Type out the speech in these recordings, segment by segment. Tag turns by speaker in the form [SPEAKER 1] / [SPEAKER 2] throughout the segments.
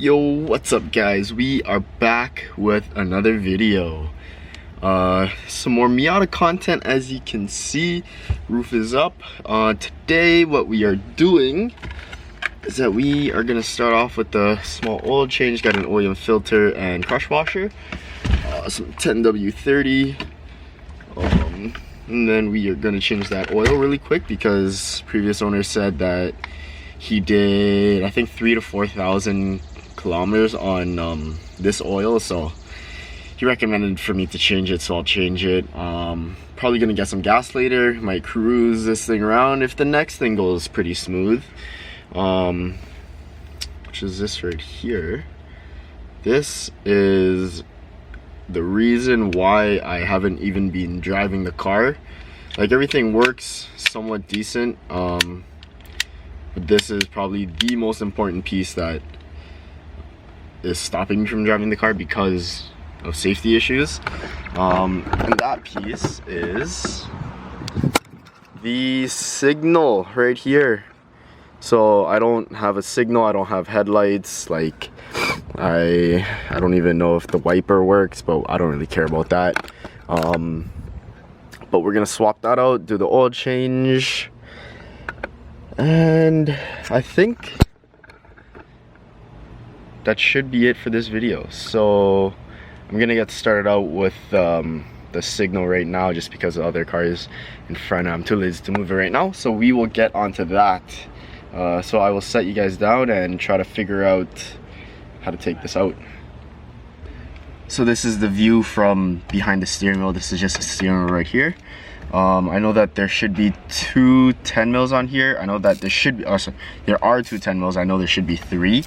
[SPEAKER 1] Yo, what's up guys? We are back with another video. Some more MIATA content. As you can see, roof is up. Today what we are doing is that we are gonna start off with the small oil change. Got an oil filter and crush washer, some 10W30, and then we are gonna change that oil really quick because previous owner said that he did, I think, 3,000 to 4,000 kilometers on this oil, so he recommended for me to change it, so I'll change it. Probably gonna get some gas later, might cruise this thing around if the next thing goes pretty smooth, which is this right here. This is the reason why I haven't even been driving the car. Like, everything works somewhat decent, but this is probably the most important piece that is stopping me from driving the car because of safety issues. And that piece is the signal right here. So I don't have a signal, I don't have headlights, like I don't even know if the wiper works, but I don't really care about that. But we're gonna swap that out, do the oil change, and I think that should be it for this video. So I'm gonna get started out with the signal right now, just because the other car is in front. I'm too lazy to move it right now, so we will get onto that. So I will set you guys down and try to figure out how to take this out. So this is the view from behind the steering wheel. This is just a steering wheel right here. I know that there should be two 10 mils on here. I know that there should be, there are two 10 mils. I know there should be three,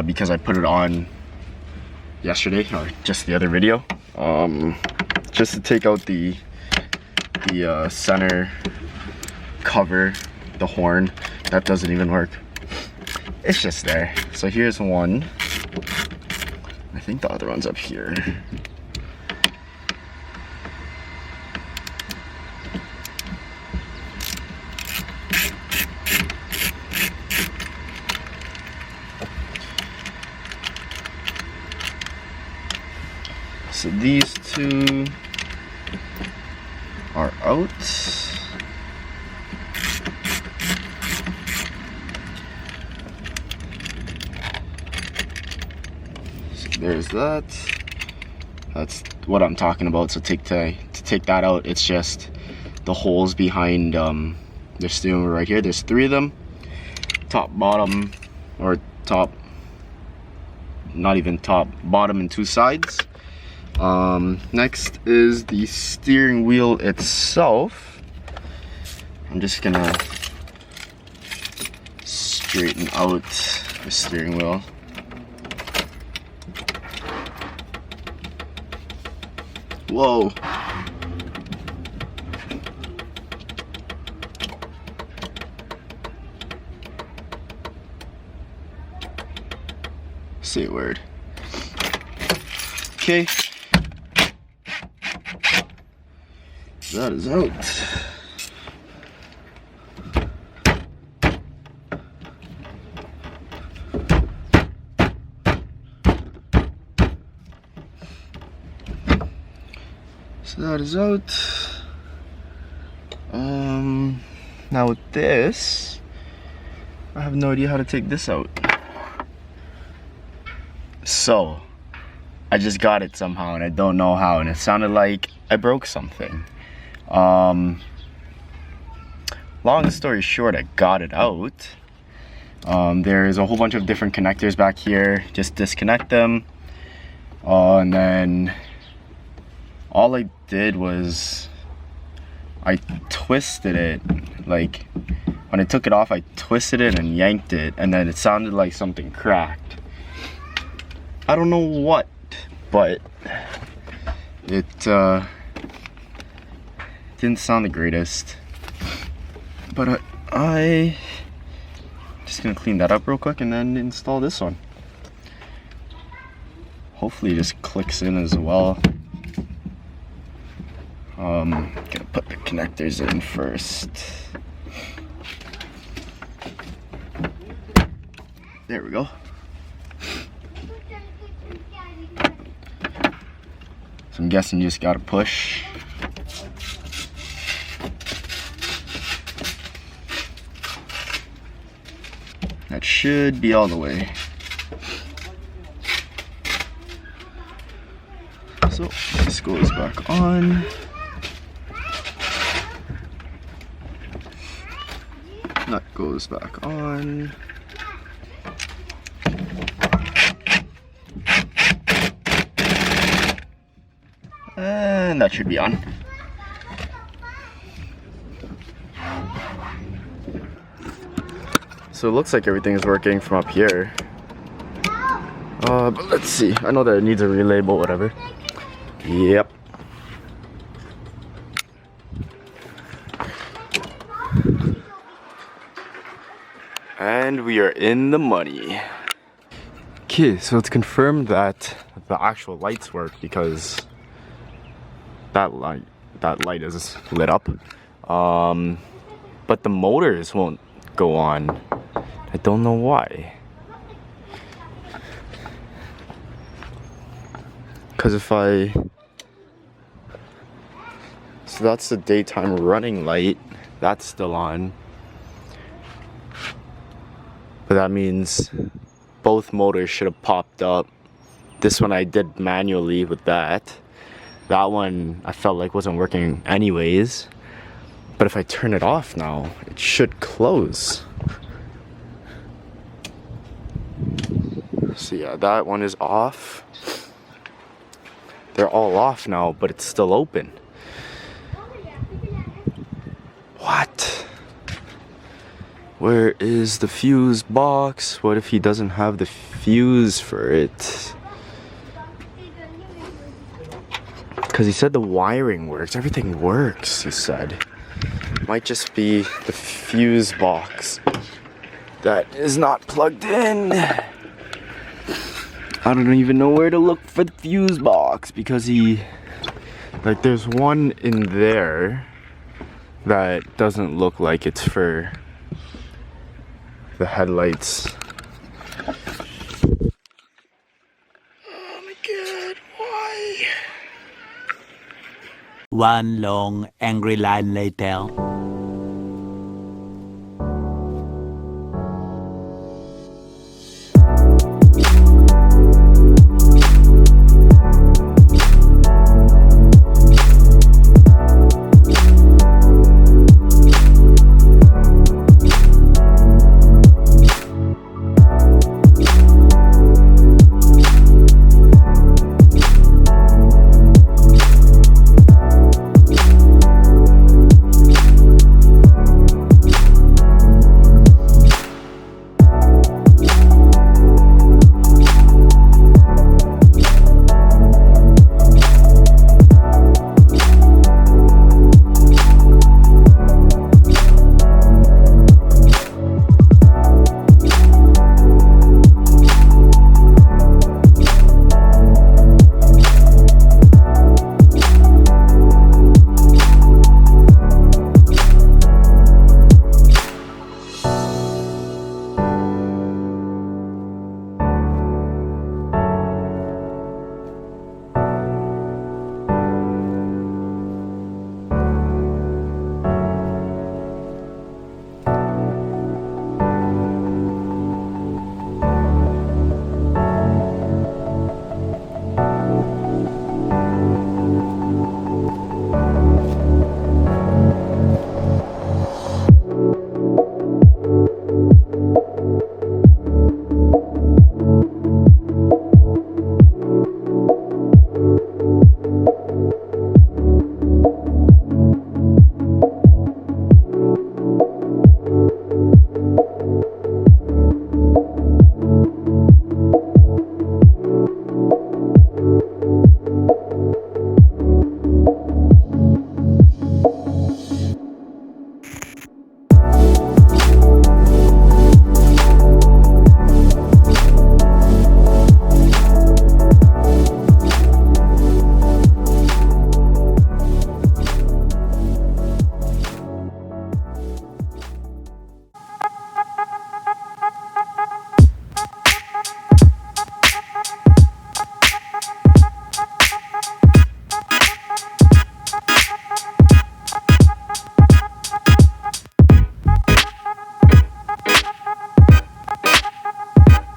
[SPEAKER 1] because I put it on yesterday, or just the other video, just to take out the center cover, the horn. That doesn't even work. It's just there. So here's one. I think the other one's up here. So these two are out. So there's that. That's what I'm talking about. So to take that out, it's just the holes behind the steering wheel right here. There's three of them. Top, bottom, or top, not even top, bottom and two sides. Next is the steering wheel itself. I'm just gonna straighten out the steering wheel. Whoa. Say a word. Okay. That is out. So that is out. Now with this, I have no idea how to take this out. So I just got it somehow and I don't know how, and it sounded like I broke something. Long story short, I got it out. There's a whole bunch of different connectors back here. Just disconnect them, and then all I did was I twisted it. Like, when I took it off, I twisted it and yanked it, and then it sounded like something cracked. I don't know what, but it didn't sound the greatest. But I just gonna clean that up real quick and then install this one. Hopefully it just clicks in as well. Gonna put the connectors in first. There we go. So I'm guessing you just gotta push. That should be all the way. So this goes back on. Nut goes back on. And that should be on. So it looks like everything is working from up here. But let's see. I know that it needs a relay, but whatever. Yep. And we are in the money. Okay, so it's confirmed that the actual lights work because that light is lit up. But the motors won't go on. I don't know why. Because if I... So that's the daytime running light. That's still on. But that means both motors should have popped up. This one I did manually with that. That one I felt like wasn't working anyways. But if I turn it off now, it should close. So yeah, that one is off. They're all off now, but it's still open. What? Where is the fuse box? What if he doesn't have the fuse for it? Because he said the wiring works. Everything works, he said. Might just be the fuse box that is not plugged in. I don't even know where to look for the fuse box because like there's one in there that doesn't look like it's for the headlights. Oh my god, why?
[SPEAKER 2] One long angry line later.